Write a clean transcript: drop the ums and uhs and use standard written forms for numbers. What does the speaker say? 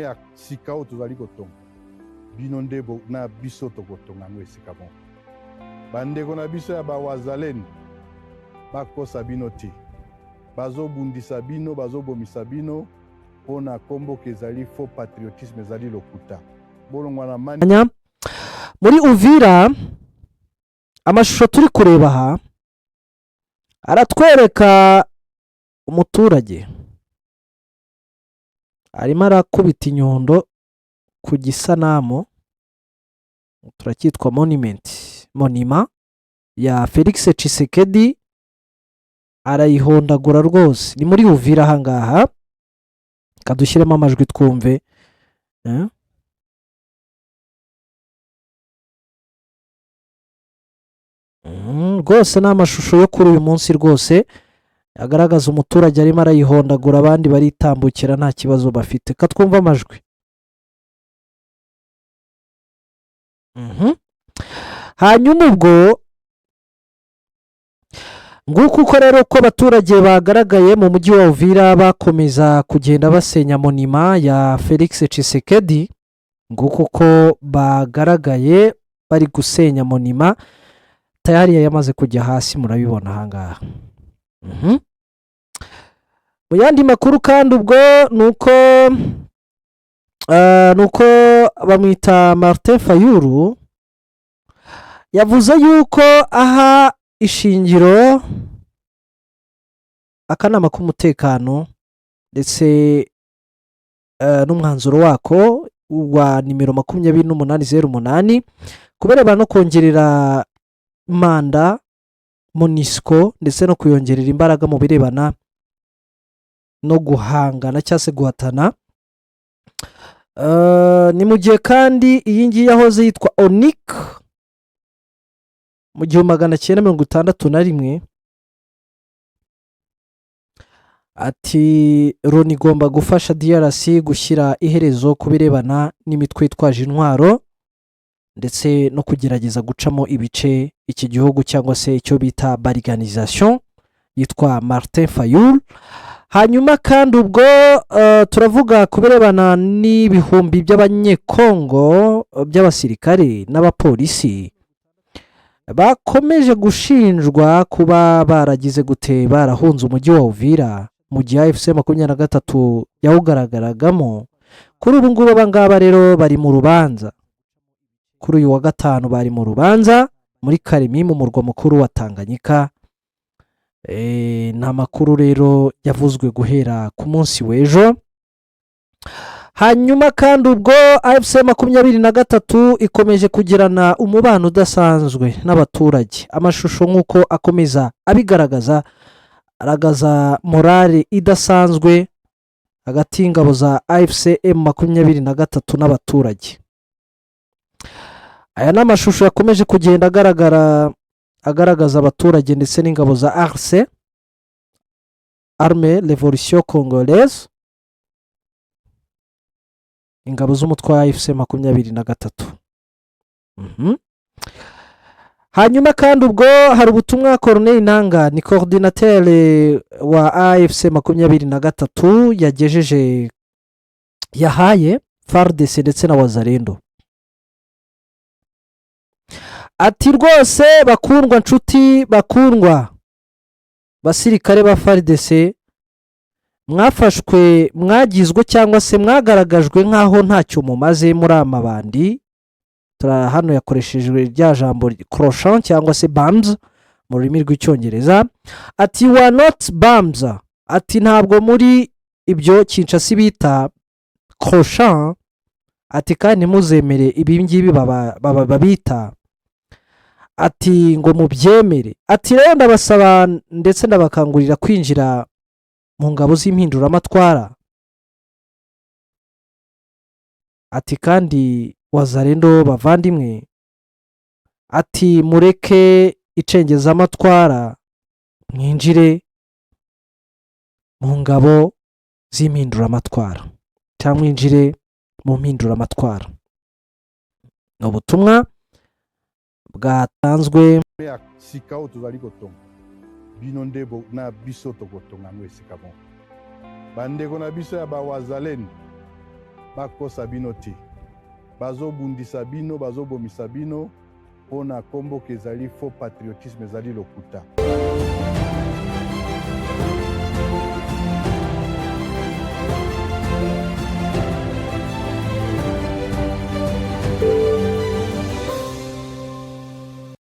ya sikao tozali kotonga bino nde na biso tokotonga ngo esika bon bandeko na biso ya bawazaleni bakosa bino te bazobundisa bino bazobomisa bino pona kombo kezali faux patriotisme ezali lokuta bolongwa na mani muri Uvira. Amashusho turi kureba aha aratwereka umuturage arimo arakubita inyundo ku gisanamu turacyitwa monima ya Felix Tshisekedi, arayihondagura rwose. Ni muri Uvira aha ngaha, kadushyiremo amajwi twumve. Rwose ni amashusho yo kuri uyu munsi rwose agaragaza umuturage arimo arayihondagura, abandi baritambukira nta kibazo bafite. Katwumva amajwi. Hanyuma ubwo nguko uko rero ko abaturage bagaragaye mu mujyi wa Uvira bakomeza kugenda basenya monima ya Felix Tshisekedi, nguko uko bagaragaye bari gusenya monima tayari yamaze kujya hasi, murabibona aha ngaha. Mu yandi makuru kandi ubwo nuko bamwita Martin Fayulu yavuze yuko aha ishingiro akanama k'umutekano ndetse n'umwanzuro wako wa nimero 2808 kubereba no kongerera manda MONUSCO ndetse no kuyongerera imbaraga mu birebana no guhangana cyangwa se guhatana. Ni mu gihe kandi iyi ngiyi yahoze yitwa ONIC mu 1961 ati Loni igomba gufasha DRC gushyira iherezo ku birebana n'imitwe yitwaje intwaro ndetse no kugerageza gucamo ibice iki gihugu cyangwa se icyo bita bariganisation yitwa Martin Fayulu. Hanyuma kandi ubwo turavuga kubirebana n'ibihumbi by'abanyekongo by'abasirikare n'abapolisi bakomeje gushinjwa kuba baragize gute barahunze umujyi wa Uvira mu gihe AFC 23 yawugaragaragamo. Kuri ubu ngubu abangaba rero bari mu rubanza, kuri uyu wa gatanu bari mu rubanza muri Karemi mu murwa mukuru wa Tanganyika. Nta makuru rero yavuzwe guhera ku munsi w'ejo. Hanyuma kandi ubwo AFC 23 ikomeje kugirana umubano udasanzwe n'abaturage. Amashusho nk'uko akomeza abigaragaza aragaza morale idasanzwe hagati y'ingabo za AFC M23 n'abaturage. Aya ni amashusho yakomeje kugenda agaragaza abaturage ndetse n'ingabo za ARC, Armée Révolution Congolaise, ingabo z'umutwe wa AFC 23. Hanyuma kandi ubwo hari ubutumwa Corneille Nangaa, ni coordinateur wa AFC 23 yahaye FARDC ndetse na Wazalendo. Ati rwose bakundwa nshuti, bakundwa basirikare ba FARDC, mwafashwe, mwagizwe cyangwa se mwagaragajwe nkaho ntacyo mumaze muri amabandi. Hano yakoreshejwe rya jambo crochant cyangwa se bombs mu rurimi rw'icyongereza. Ati you are not bombs, ati ntabwo muri ibyo Kinshasa bita crochant, ati kandi muzemere ibi ngibi babita, ati ngo mubyemere. Ati rero ndabasaba ndetse ndabakangurira kwinjira mu ngabo z'impinduramatwara. Ati kandi Wazalendo bavandimwe, ati mureke icengezamatwara mwinjire mu ngabo z'impinduramatwara cyangwa mwinjire mu mpinduramatwara. No butumwa bwatanzwe ya sikao tozali kotonga bino nde na biso tokotonga ngo esika bon bandeko na biso ya bawazaleni bakosa bino te. Bazobundisa bino, bazobomisa bino mpona kombo kezali faux patriotisme ezali lokuta.